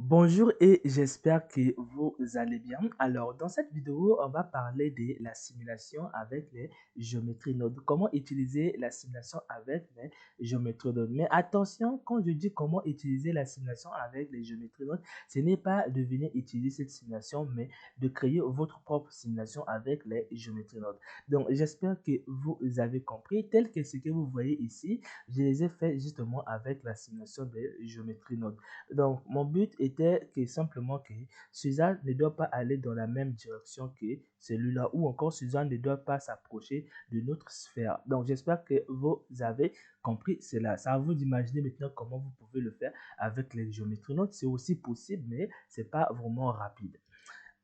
Bonjour et j'espère que vous allez bien. Alors, dans cette vidéo, on va parler de la simulation avec les géométries nodes. Comment utiliser la simulation avec les géométries nodes. Mais attention, quand je dis comment utiliser la simulation avec les géométries nodes, ce n'est pas de venir utiliser cette simulation, mais de créer votre propre simulation avec les géométries nodes. Donc, j'espère que vous avez compris. Tel que ce que vous voyez ici, je les ai fait justement avec la simulation des géométries nodes. Donc, mon but était que simplement que Suzanne ne doit pas aller dans la même direction que celui-là, ou encore Suzanne ne doit pas s'approcher de notre sphère. Donc, j'espère que vous avez compris cela. C'est à vous d'imaginer maintenant comment vous pouvez le faire avec les géométries notes. C'est aussi possible, mais c'est pas vraiment rapide.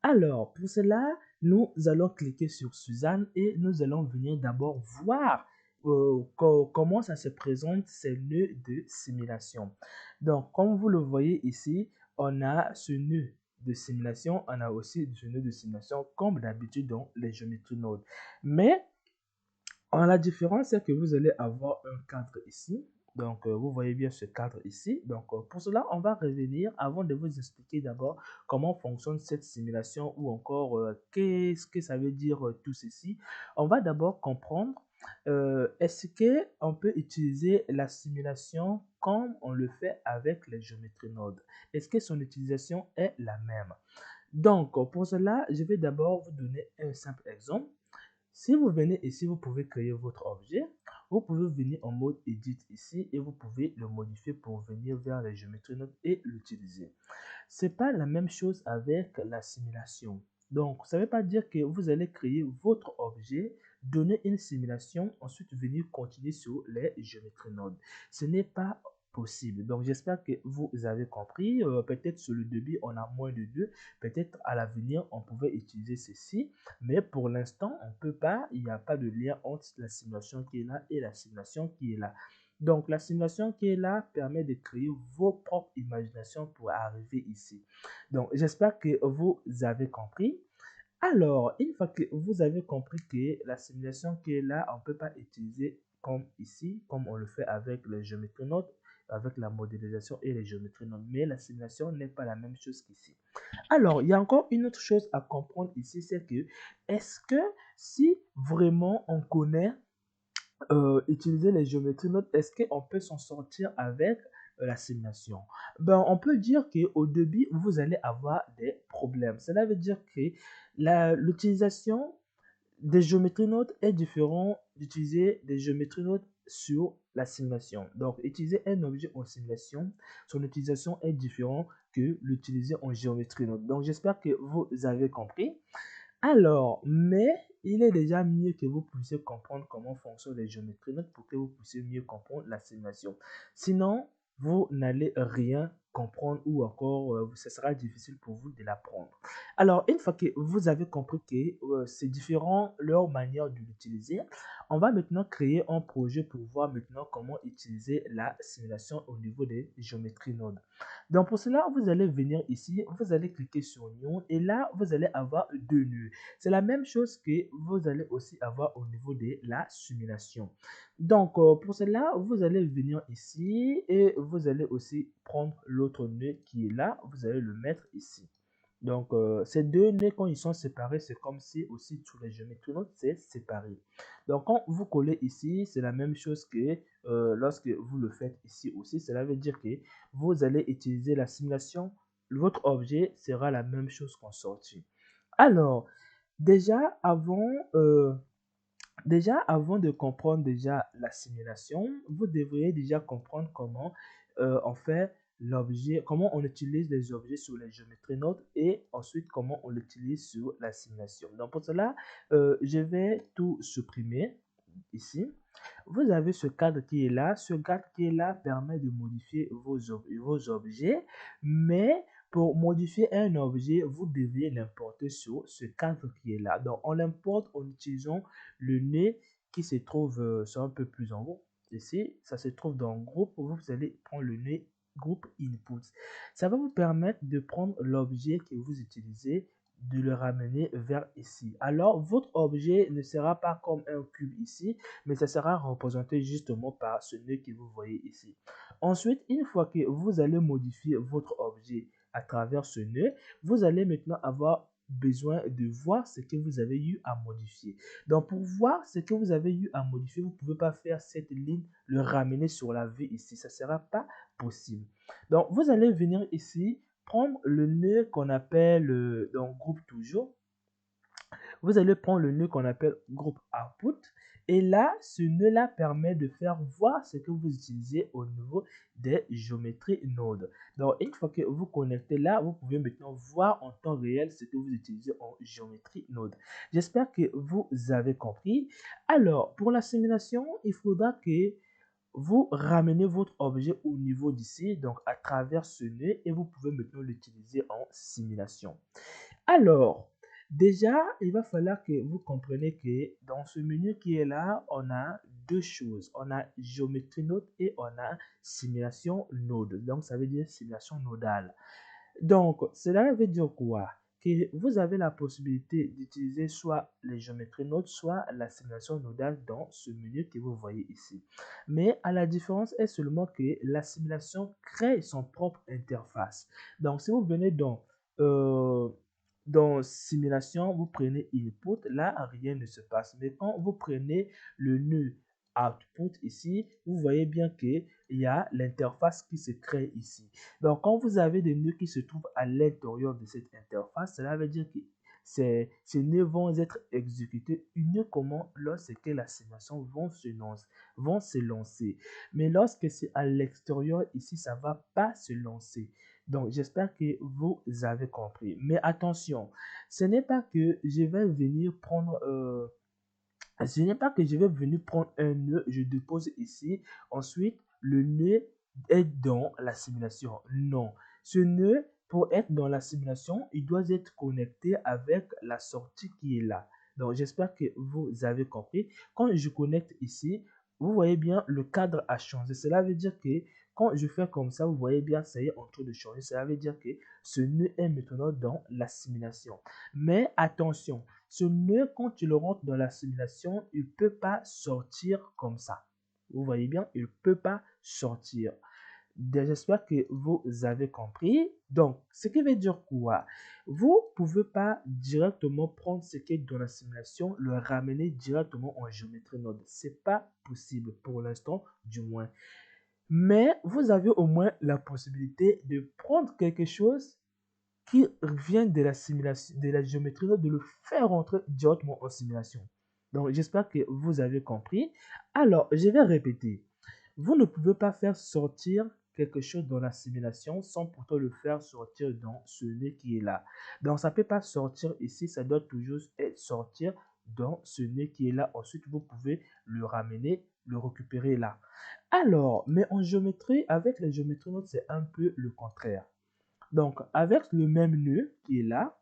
Alors, pour cela, nous allons cliquer sur Suzanne et nous allons venir d'abord voir comment ça se présente ces nœuds de simulation. Donc, comme vous le voyez ici, on a ce nœud de simulation, on a aussi ce nœud de simulation comme d'habitude dans les géométries nodes. Mais la différence, c'est que vous allez avoir un cadre ici. Donc, vous voyez bien ce cadre ici. Donc, pour cela, on va revenir avant de vous expliquer d'abord comment fonctionne cette simulation ou encore qu'est-ce que ça veut dire tout ceci. On va d'abord comprendre est-ce qu'on peut utiliser la simulation comme on le fait avec les géométries nodes. Est-ce que son utilisation est la même? Donc, pour cela, je vais d'abord vous donner un simple exemple. Si vous venez ici, vous pouvez créer votre objet. Vous pouvez venir en mode Edit ici et vous pouvez le modifier pour venir vers les géométries nodes et l'utiliser. C'est pas la même chose avec la simulation. Donc, ça ne veut pas dire que vous allez créer votre objet, donner une simulation, ensuite venir continuer sur les géométries nodes. Ce n'est pas possible. Donc, j'espère que vous avez compris. Peut-être sur le début, on a moins de deux. Peut-être à l'avenir, on pouvait utiliser ceci. Mais pour l'instant, on ne peut pas. Il n'y a pas de lien entre la simulation qui est là et la simulation qui est là. Donc, la simulation qui est là permet de créer vos propres imaginations pour arriver ici. Donc, j'espère que vous avez compris. Alors, une fois que vous avez compris que la simulation qui est là, on ne peut pas utiliser comme ici, comme on le fait avec les géométries nodes, avec la modélisation et les géométries nodes. Mais la simulation n'est pas la même chose qu'ici. Alors, il y a encore une autre chose à comprendre ici, c'est que est-ce que si vraiment on connaît utiliser les géométries nodes, est-ce qu'on peut s'en sortir avec la simulation? Ben, on peut dire qu'au début, vous allez avoir des problèmes. Cela veut dire que l'utilisation des géométries nodes est différent d'utiliser des géométries nodes sur la simulation. Donc, utiliser un objet en simulation, son utilisation est différente que l'utiliser en géométrie node. Donc, j'espère que vous avez compris. Alors, mais il est déjà mieux que vous puissiez comprendre comment fonctionnent les géométries neutres pour que vous puissiez mieux comprendre la simulation. Sinon, vous n'allez rien comprendre ou encore ce sera difficile pour vous de l'apprendre. Alors, une fois que vous avez compris que c'est différent leur manière de l'utiliser, on va maintenant créer un projet pour voir maintenant comment utiliser la simulation au niveau des géométries nodes. Donc, pour cela, vous allez venir ici, vous allez cliquer sur New et là, vous allez avoir deux nœuds. C'est la même chose que vous allez aussi avoir au niveau de la simulation. Donc, pour cela, vous allez venir ici et vous allez aussi prendre l'autre nœud qui est là, vous allez le mettre ici. Donc, ces deux nœuds, quand ils sont séparés, c'est comme si aussi tous les géométries nodes, c'est séparé. Donc, quand vous collez ici, c'est la même chose que lorsque vous le faites ici aussi. Cela veut dire que vous allez utiliser la simulation. Votre objet sera la même chose qu'en sortie. Alors, déjà avant, euh, déjà avant de comprendre déjà la simulation, vous devriez déjà comprendre comment on fait l'objet, comment on utilise les objets sur les géométries nodes et ensuite comment on l'utilise sur la simulation. Donc pour cela, je vais tout supprimer ici. Vous avez ce cadre qui est là. Ce cadre qui est là permet de modifier vos objets, mais pour modifier un objet, vous devez l'importer sur ce cadre qui est là. Donc, on l'importe en utilisant le nez qui se trouve sur un peu plus en haut. Ici, ça se trouve dans groupe. Vous allez prendre le nez groupe input. Ça va vous permettre de prendre l'objet que vous utilisez, de le ramener vers ici. Alors, votre objet ne sera pas comme un cube ici, mais ça sera représenté justement par ce nœud que vous voyez ici. Ensuite, une fois que vous allez modifier votre objet à travers ce nœud, vous allez maintenant avoir besoin de voir ce que vous avez eu à modifier. Donc, pour voir ce que vous avez eu à modifier, vous ne pouvez pas faire cette ligne, le ramener sur la vue ici. Ça ne sera pas possible. Donc, vous allez venir ici, prendre le nœud qu'on appelle, donc groupe toujours. Vous allez prendre le nœud qu'on appelle groupe output. Et là, ce nœud-là permet de faire voir ce que vous utilisez au niveau des géométries nodes. Donc, une fois que vous connectez là, vous pouvez maintenant voir en temps réel ce que vous utilisez en géométrie node. J'espère que vous avez compris. Alors, pour la simulation, il faudra que vous ramenez votre objet au niveau d'ici, donc à travers ce nœud, et vous pouvez maintenant l'utiliser en simulation. Alors, déjà, il va falloir que vous compreniez que dans ce menu qui est là, on a deux choses. On a géométrie node et on a simulation node. Donc, ça veut dire simulation nodale. Donc, cela veut dire quoi? Que vous avez la possibilité d'utiliser soit les géométries nodes, soit la simulation nodale dans ce menu que vous voyez ici. Mais à la différence est seulement que la simulation crée son propre interface. Donc, si vous venez dans simulation, vous prenez input, là, rien ne se passe. Mais quand vous prenez le nœud output ici, vous voyez bien qu'il y a l'interface qui se crée ici. Donc, quand vous avez des nœuds qui se trouvent à l'intérieur de cette interface, cela veut dire que ces nœuds vont être exécutés uniquement lorsque la simulation vont se lancer. Mais lorsque c'est à l'extérieur, ici, ça ne va pas se lancer. Donc, j'espère que vous avez compris. Mais attention, ce n'est pas que je vais venir prendre... ce n'est pas que je vais venir prendre un nœud, je dépose ici. Ensuite, le nœud est dans la simulation. Non. Ce nœud, pour être dans la simulation, il doit être connecté avec la sortie qui est là. Donc, j'espère que vous avez compris. Quand je connecte ici, vous voyez bien, le cadre a changé. Cela veut dire que quand je fais comme ça, vous voyez bien, ça y est en train de changer. Cela veut dire que ce nœud est maintenant dans la simulation. Mais attention, ce nœud, quand tu le rentres dans la simulation, il ne peut pas sortir comme ça. Vous voyez bien, il ne peut pas sortir. J'espère que vous avez compris. Donc, ce qui veut dire quoi? Vous ne pouvez pas directement prendre ce qui est dans la simulation, le ramener directement en géométrie node. Ce n'est pas possible pour l'instant, du moins. Mais vous avez au moins la possibilité de prendre quelque chose qui vient de la simulation, de la géométrie, de le faire rentrer directement en simulation. Donc, j'espère que vous avez compris. Alors, je vais répéter. Vous ne pouvez pas faire sortir quelque chose dans la simulation sans pourtant le faire sortir dans ce nœud qui est là. Donc, ça ne peut pas sortir ici, ça doit toujours sortir dans ce nœud qui est là. Ensuite, vous pouvez le ramener, le récupérer là. Alors, mais en géométrie, avec la géométrie note, c'est un peu le contraire. Donc, avec le même nœud qui est là,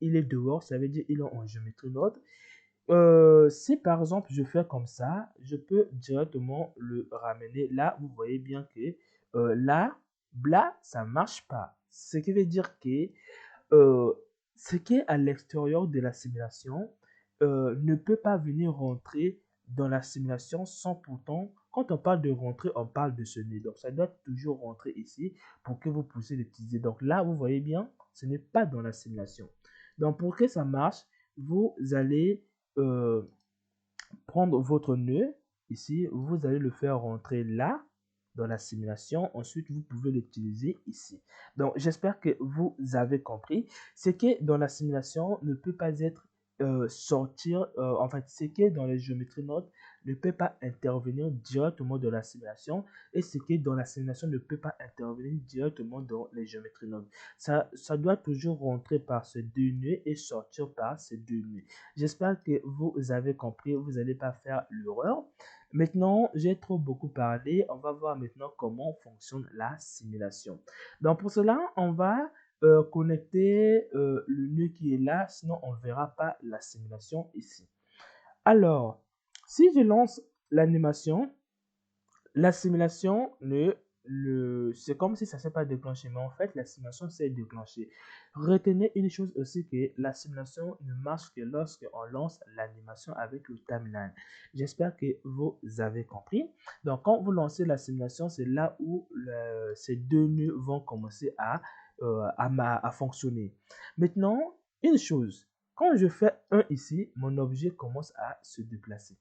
il est dehors, ça veut dire il est en géométrie node. Si par exemple je fais comme ça, je peux directement le ramener. Là, vous voyez bien que là, ça marche pas. Ce qui veut dire que euh, ce qui est à l'extérieur de la simulation ne peut pas venir rentrer dans la simulation sans pourtant, quand on parle de rentrer, on parle de ce nez. Donc, ça doit toujours rentrer ici pour que vous puissiez l'utiliser. Donc là, vous voyez bien, ce n'est pas dans la simulation. Donc, pour que ça marche, vous allez euh, prendre votre nœud ici, vous allez le faire rentrer là dans la simulation. Ensuite, vous pouvez l'utiliser ici. Donc, j'espère que vous avez compris. Ce qui est dans la simulation ne peut pas être sortir, en fait, ce qui est dans les géométries nodes ne peut pas intervenir directement dans la simulation et ce qui est dans la simulation ne peut pas intervenir directement dans les géométries nodes. Ça doit toujours rentrer par ces deux nœuds et sortir par ces deux nœuds. J'espère que vous avez compris, vous n'allez pas faire l'erreur. Maintenant, j'ai trop beaucoup parlé. On va voir maintenant comment fonctionne la simulation. Donc, pour cela, on va connecter le nœud qui est là, sinon on ne verra pas la simulation ici. Alors, si je lance l'animation, la simulation c'est comme si ça ne s'est pas déclenché, mais en fait, la simulation s'est déclenchée. Retenez une chose aussi, que la simulation ne marche que lorsqu'on lance l'animation avec le timeline. J'espère que vous avez compris. Donc, quand vous lancez la simulation, c'est là où ces deux nœuds vont commencer à à fonctionner. Maintenant, une chose, quand je fais 1 ici, mon objet commence à se déplacer.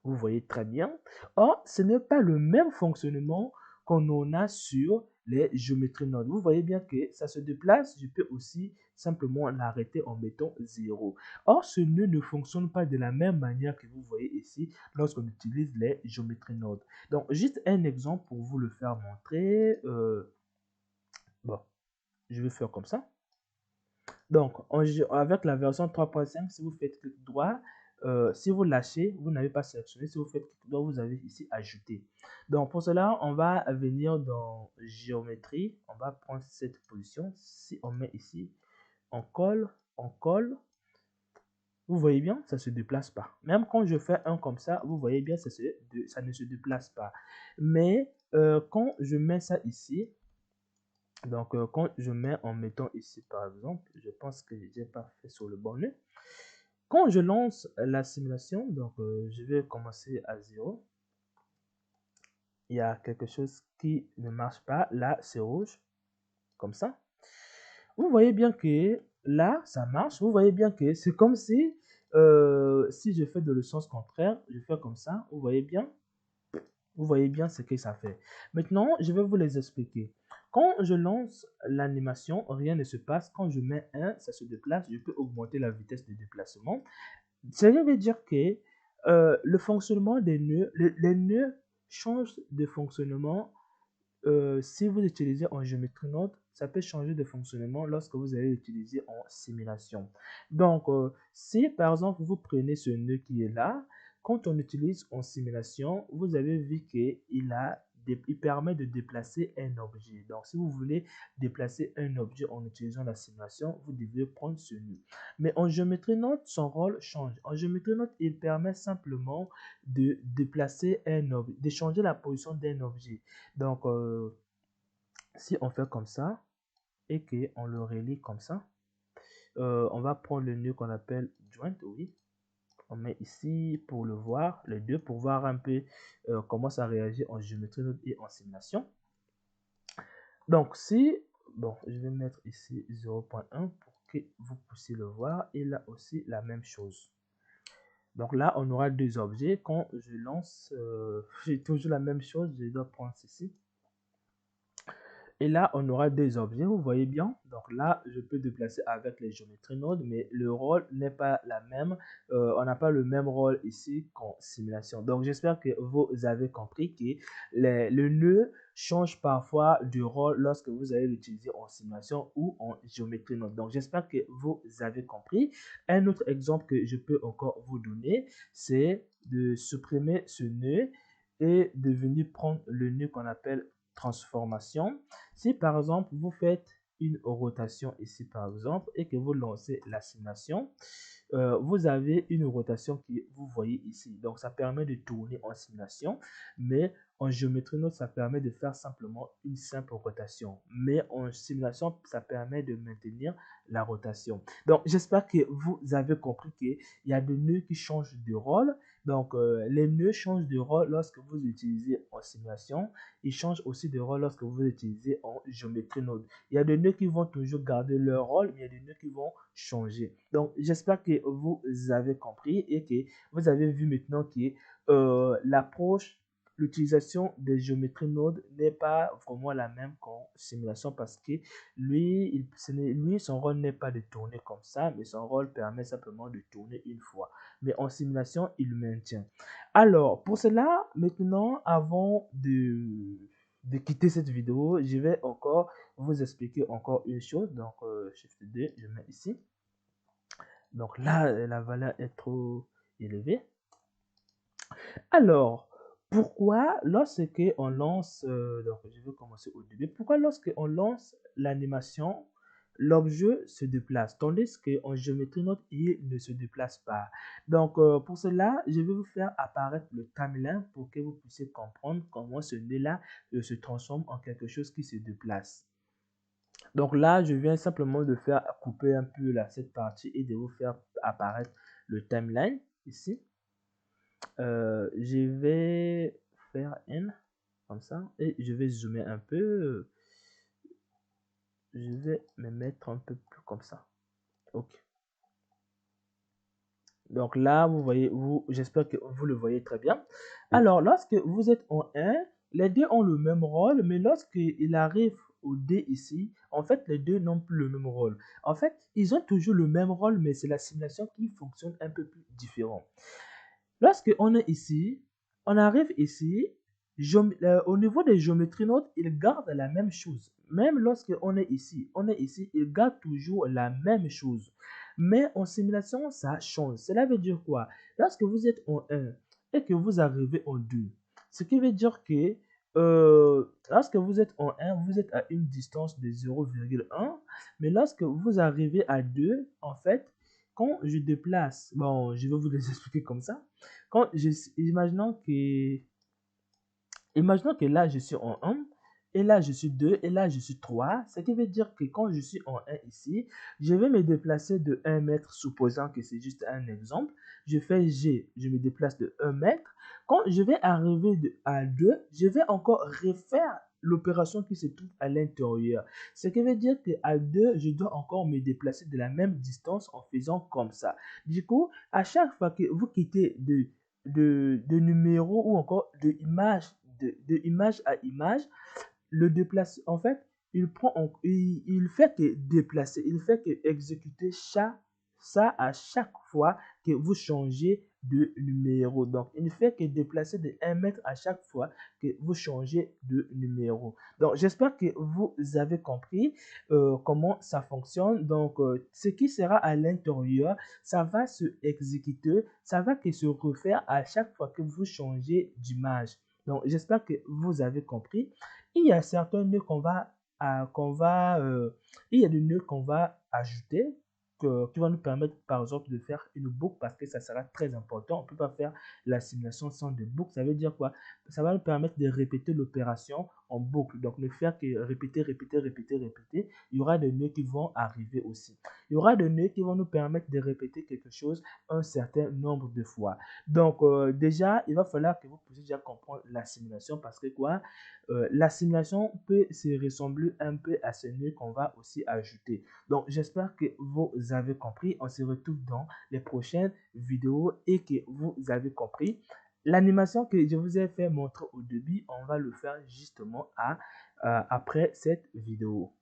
Vous voyez très bien. Or, ce n'est pas le même fonctionnement qu'on en a sur les géométries nodes. Vous voyez bien que ça se déplace. Je peux aussi simplement l'arrêter en mettant 0. Or, ce nœud ne fonctionne pas de la même manière que vous voyez ici lorsqu'on utilise les géométries nodes. Donc, juste un exemple pour vous le faire montrer. Bon, je vais faire comme ça. Donc, avec la version 3.5, si vous faites clic droit, si vous lâchez, vous n'avez pas sélectionné. Si vous faites clic droit, vous avez ici ajouter. Donc, pour cela, on va venir dans géométrie. On va prendre cette position. Si on met ici, on colle, on colle. Vous voyez bien, ça ne se déplace pas. Même quand je fais un comme ça, vous voyez bien, ça ne se déplace pas. Mais quand je mets ça ici, donc, quand je mets en mettant ici, par exemple, je pense que je n'ai pas fait sur le bon nœud. Quand je lance la simulation, donc je vais commencer à 0. Il y a quelque chose qui ne marche pas. Là, c'est rouge, comme ça. Vous voyez bien que là, ça marche. Vous voyez bien que c'est comme si, si je fais de le sens contraire, je fais comme ça. Vous voyez bien? Vous voyez bien ce que ça fait. Maintenant, je vais vous les expliquer. Quand je lance l'animation, rien ne se passe. Quand je mets 1, ça se déplace. Je peux augmenter la vitesse de déplacement. Ça veut dire que le fonctionnement des nœuds, les nœuds changent de fonctionnement. Si vous utilisez en géométrie node, ça peut changer de fonctionnement lorsque vous allez l'utiliser en simulation. Donc, si par exemple vous prenez ce nœud qui est là, quand on l'utilise en simulation, vous avez vu qu'il permet de déplacer un objet. Donc, si vous voulez déplacer un objet en utilisant la simulation, vous devez prendre ce nœud. Mais en géométrie node, son rôle change. En géométrie node, il permet simplement de déplacer un objet, de changer la position d'un objet. Donc, si on fait comme ça et qu'on le relie comme ça, on va prendre le nœud qu'on appelle joint, oui. On met ici pour le voir, les deux, pour voir un peu comment ça réagit en géométrie node et en simulation. Donc, bon, je vais mettre ici 0.1 pour que vous puissiez le voir. Et là aussi, la même chose. Donc là, on aura deux objets. Quand je lance, j'ai toujours la même chose. Je dois prendre ceci. Et là, on aura deux objets, vous voyez bien. Donc là, je peux déplacer avec les géométries nodes, mais le rôle n'est pas la même. On n'a pas le même rôle ici qu'en simulation. Donc j'espère que vous avez compris que le nœud change parfois de rôle lorsque vous allez l'utiliser en simulation ou en géométrie node. Donc j'espère que vous avez compris. Un autre exemple que je peux encore vous donner, c'est de supprimer ce nœud et de venir prendre le nœud qu'on appelle transformation. Si par exemple vous faites une rotation ici par exemple et que vous lancez la simulation, vous avez une rotation qui vous voyez ici. Donc ça permet de tourner en simulation, mais en géométrie node, ça permet de faire simplement une simple rotation. Mais en simulation, ça permet de maintenir la rotation. Donc j'espère que vous avez compris qu'il y a des nœuds qui changent de rôle. Donc les nœuds changent de rôle lorsque vous utilisez en simulation. Ils changent aussi de rôle lorsque vous utilisez en géométrie node. Il y a des nœuds qui vont toujours garder leur rôle, mais il y a des nœuds qui vont changer. Donc, j'espère que vous avez compris et que vous avez vu maintenant que l'approche, l'utilisation des géométries nodes n'est pas vraiment la même qu'en simulation parce que lui, son rôle n'est pas de tourner comme ça, mais son rôle permet simplement de tourner une fois. Mais en simulation, il maintient. Alors, pour cela, maintenant, avant de quitter cette vidéo, je vais encore vous expliquer encore une chose. Donc, Shift 2, je mets ici. Donc là, la valeur est trop élevée. Alors, pourquoi lorsque on lance, donc je vais commencer au début, pourquoi lorsque on lance l'animation, l'objet se déplace, tandis qu'en géométrie node, il ne se déplace pas. Donc, pour cela, je vais vous faire apparaître le timeline pour que vous puissiez comprendre comment ce nœud-là se transforme en quelque chose qui se déplace. Donc là, je viens simplement de faire couper un peu là, cette partie et de vous faire apparaître le timeline ici. Je vais faire N comme ça et je vais zoomer un peu. je vais me mettre un peu plus comme ça. Ok. Donc là, vous voyez, j'espère que vous le voyez très bien. Alors, lorsque vous êtes en 1, les deux ont le même rôle, mais lorsqu'il arrive au D ici, en fait, les deux n'ont plus le même rôle. En fait, ils ont toujours le même rôle, mais c'est la simulation qui fonctionne un peu plus différent. Lorsque on est ici, on arrive ici, au niveau des géométries notes, il garde la même chose. Même lorsque on est ici, il garde toujours la même chose. Mais en simulation, ça change. Cela veut dire quoi? Lorsque vous êtes en 1 et que vous arrivez en 2, ce qui veut dire que lorsque vous êtes en 1, vous êtes à une distance de 0,1. Mais lorsque vous arrivez à 2, en fait, quand je déplace, bon, je vais vous les expliquer comme ça. Quand je, imaginons que là, je suis en 1, et là, je suis 2, et là, je suis 3. Ce qui veut dire que quand je suis en 1 ici, je vais me déplacer de 1 mètre, supposant que c'est juste un exemple. Je fais G, je me déplace de 1 mètre. Quand je vais arriver à 2, je vais encore refaire l'opération qui se trouve à l'intérieur. Ce qui veut dire qu'à 2, je dois encore me déplacer de la même distance en faisant comme ça. Du coup, à chaque fois que vous quittez de numéro ou encore de image à image, le déplacer, en fait, il fait que déplacer, il fait que exécuter ça à chaque fois que vous changez de numéro. Donc, il ne fait que déplacer de 1 mètre à chaque fois que vous changez de numéro. Donc, j'espère que vous avez compris comment ça fonctionne. Donc, ce qui sera à l'intérieur, ça va se exécuter, ça va que se refaire à chaque fois que vous changez d'image. Donc, j'espère que vous avez compris. Il y a certains nœuds il y a des nœuds qu'on va ajouter qui vont nous permettre, par exemple, de faire une boucle parce que ça sera très important. On ne peut pas faire la simulation sans des boucles. Ça veut dire quoi? Ça va nous permettre de répéter l'opération en boucle. Donc, ne faire que répéter, répéter, répéter, répéter. Il y aura des nœuds qui vont arriver aussi. Il y aura des nœuds qui vont nous permettre de répéter quelque chose un certain nombre de fois. Donc, déjà, il va falloir que vous puissiez déjà comprendre la simulation parce que quoi? La simulation peut se ressembler un peu à ce nœud qu'on va aussi ajouter. Donc, j'espère que vous avez compris. On se retrouve dans les prochaines vidéos et que vous avez compris. L'animation que je vous ai fait montrer au début, on va le faire justement après cette vidéo.